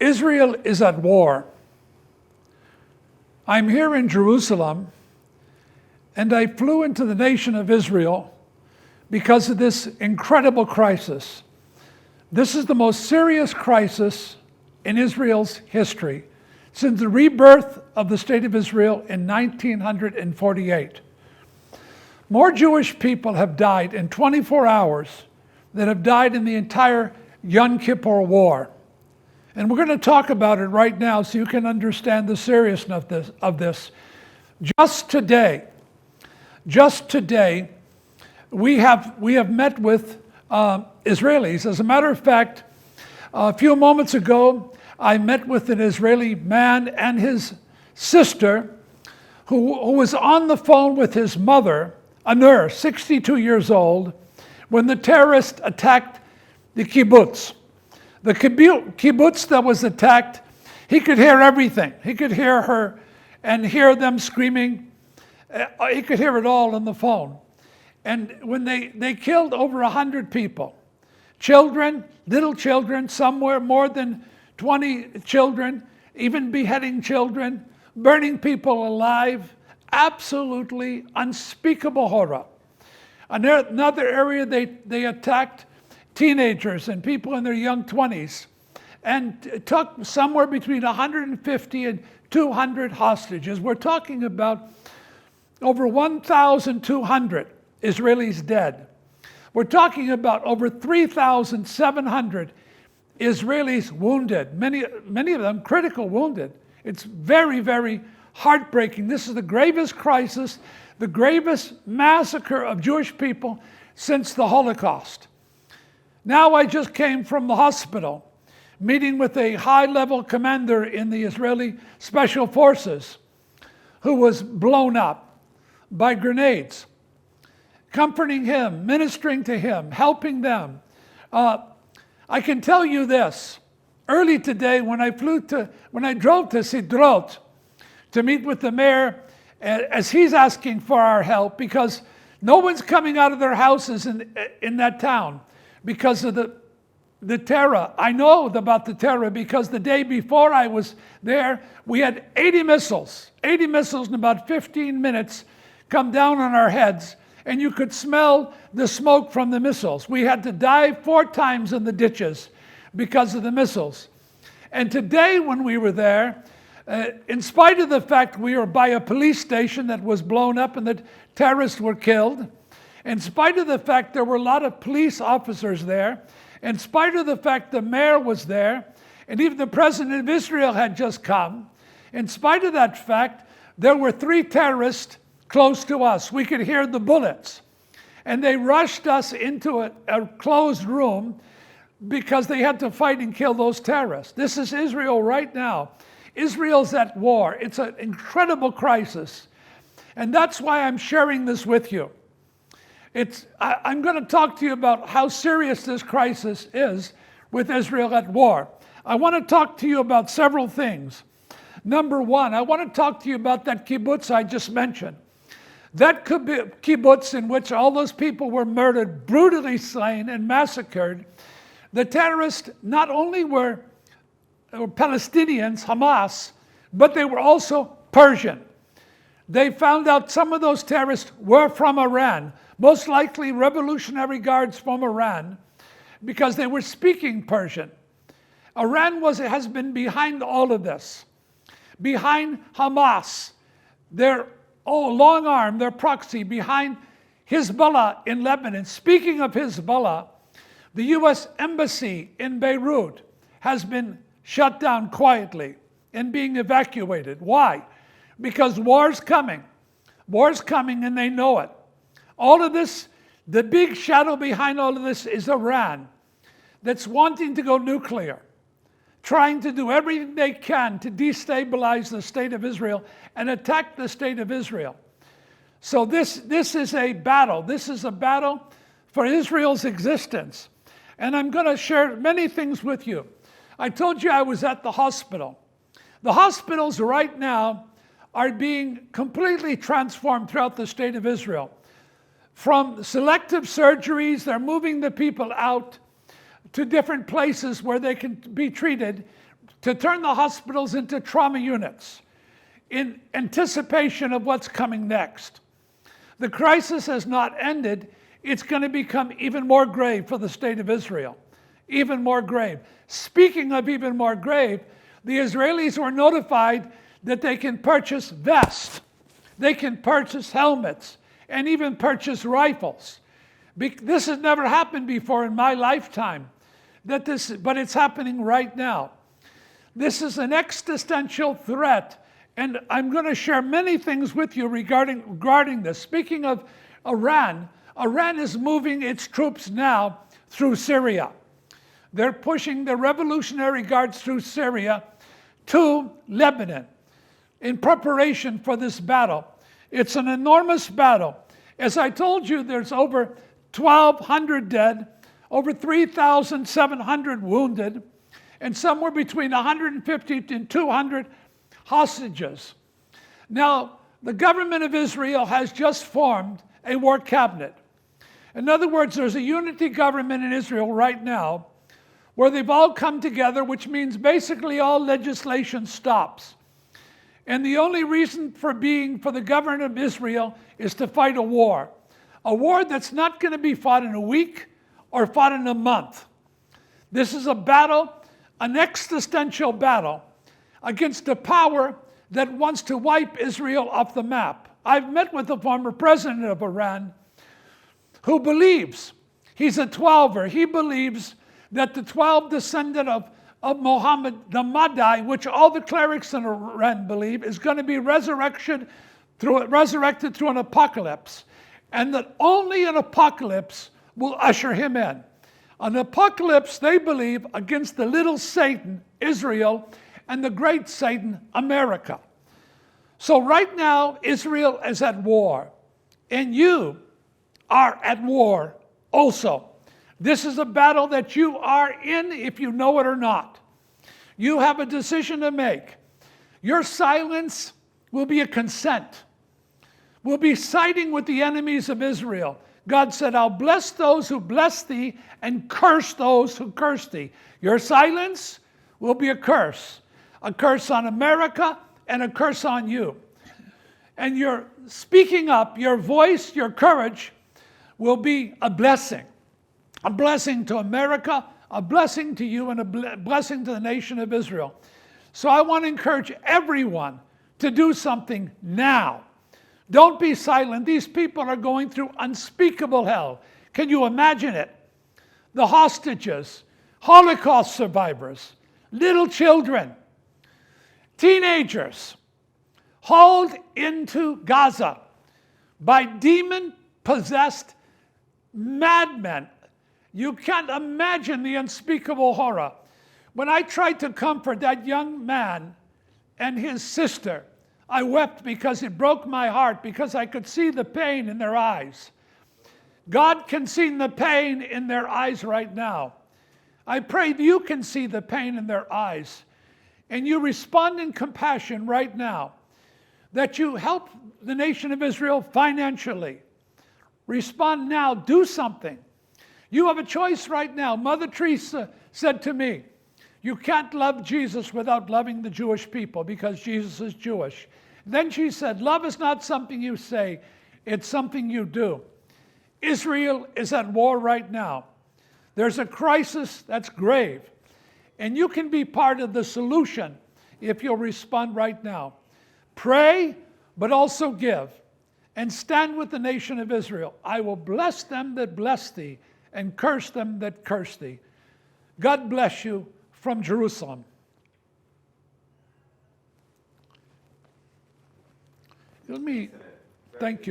Israel is at war. I'm here in Jerusalem, and I flew into the nation of Israel because of this incredible crisis. This is the most serious crisis in Israel's history since the rebirth of the State of Israel in 1948. More Jewish people have died in 24 hours than have died in the entire Yom Kippur War. And we're going to talk about it right now so you can understand the seriousness of this. Just today, we have met with Israelis. As a matter of fact, a few moments ago, I met with an Israeli man and his sister who was on the phone with his mother, a nurse, 62 years old, when the terrorists attacked the kibbutz. The kibbutz that was attacked, he could hear everything. He could hear her and hear them screaming. He could hear it all on the phone. And when they killed over 100 people, children, little children, somewhere more than 20 children, even beheading children, burning people alive, absolutely unspeakable horror. Another area they attacked teenagers and people in their young 20s and took somewhere between 150 and 200 hostages. We're talking about over 1,200 Israelis dead. We're talking about over 3,700 Israelis wounded, many of them critical wounded. It's very, very heartbreaking. This is the gravest crisis, the gravest massacre of Jewish people since the Holocaust. Now I just came from the hospital, meeting with a high-level commander in the Israeli Special Forces who was blown up by grenades, comforting him, ministering to him, helping them. I can tell you this, early today when I drove to Sidrot to meet with the mayor, as he's asking for our help because no one's coming out of their houses in that town because of the terror. I know about the terror because the day before I was there, we had 80 missiles in about 15 minutes come down on our heads, and you could smell the smoke from the missiles. We had to dive 4 times in the ditches because of the missiles. And today when we were there, in spite of the fact we were by a police station that was blown up and the terrorists were killed, in spite of the fact there were a lot of police officers there, in spite of the fact the mayor was there, and even the president of Israel had just come, in spite of that fact, there were 3 terrorists close to us. We could hear the bullets. And they rushed us into a closed room because they had to fight and kill those terrorists. This is Israel right now. Israel's at war. It's an incredible crisis. And that's why I'm sharing this with you. I'm going to talk to you about how serious this crisis is with Israel at war. I want to talk to you about several things. Number one, I want to talk to you about that kibbutz I just mentioned. That kibbutz in which all those people were murdered, brutally slain and massacred. The terrorists not only were Palestinians, Hamas, but they were also Persian. They found out some of those terrorists were from Iran, most likely Revolutionary Guards from Iran, because they were speaking Persian. Iran has been behind all of this, behind Hamas, their long arm, their proxy, behind Hezbollah in Lebanon. Speaking of Hezbollah, the U.S. Embassy in Beirut has been shut down quietly and being evacuated. Why? Because war's coming. War's coming and they know it. All of this, the big shadow behind all of this is Iran that's wanting to go nuclear, trying to do everything they can to destabilize the state of Israel and attack the state of Israel. So this is a battle. This is a battle for Israel's existence. And I'm going to share many things with you. I told you I was at the hospital. The hospitals right now are being completely transformed throughout the state of Israel. From selective surgeries, they're moving the people out to different places where they can be treated to turn the hospitals into trauma units in anticipation of what's coming next. The crisis has not ended. It's going to become even more grave for the state of Israel. Even more grave. Speaking of even more grave, the Israelis were notified that they can purchase vests, they can purchase helmets, and even purchase rifles. This has never happened before in my lifetime, but it's happening right now. This is an existential threat, and I'm going to share many things with you regarding this. Speaking of Iran, Iran is moving its troops now through Syria. They're pushing the Revolutionary Guards through Syria to Lebanon in preparation for this battle. It's an enormous battle. As I told you, there's over 1,200 dead, over 3,700 wounded, and somewhere between 150 and 200 hostages. Now, the government of Israel has just formed a war cabinet. In other words, there's a unity government in Israel right now where they've all come together, which means basically all legislation stops. And the only reason for the government of Israel is to fight a war that's not going to be fought in a week or fought in a month. This is a battle, an existential battle against a power that wants to wipe Israel off the map. I've met with the former president of Iran who believes, he's a 12er, he believes that the 12 descendant of Muhammad, the Mahdi, which all the clerics in Iran believe, is going to be resurrected through an apocalypse. And that only an apocalypse will usher him in. An apocalypse, they believe, against the little Satan, Israel, and the great Satan, America. So right now, Israel is at war. And you are at war also. This is a battle that you are in if you know it or not. You have a decision to make. Your silence will be a consent. We'll be siding with the enemies of Israel. God said, I'll bless those who bless thee and curse those who curse thee. Your silence will be a curse on America and a curse on you. And your speaking up, your voice, your courage will be a blessing to America, a blessing to you, and a blessing to the nation of Israel. So I want to encourage everyone to do something now. Don't be silent. These people are going through unspeakable hell. Can you imagine it? The hostages, Holocaust survivors, little children, teenagers, hauled into Gaza by demon-possessed madmen. You can't imagine the unspeakable horror. When I tried to comfort that young man and his sister, I wept because it broke my heart, because I could see the pain in their eyes. God can see the pain in their eyes right now. I pray you can see the pain in their eyes, and you respond in compassion right now, that you help the nation of Israel financially. Respond now, do something. You have a choice right now. Mother Teresa said to me, you can't love Jesus without loving the Jewish people because Jesus is Jewish. Then she said, love is not something you say, it's something you do. Israel is at war right now. There's a crisis that's grave. And you can be part of the solution if you'll respond right now. Pray, but also give. And stand with the nation of Israel. I will bless them that bless thee, and curse them that curse thee. God bless you from Jerusalem. Let me thank you.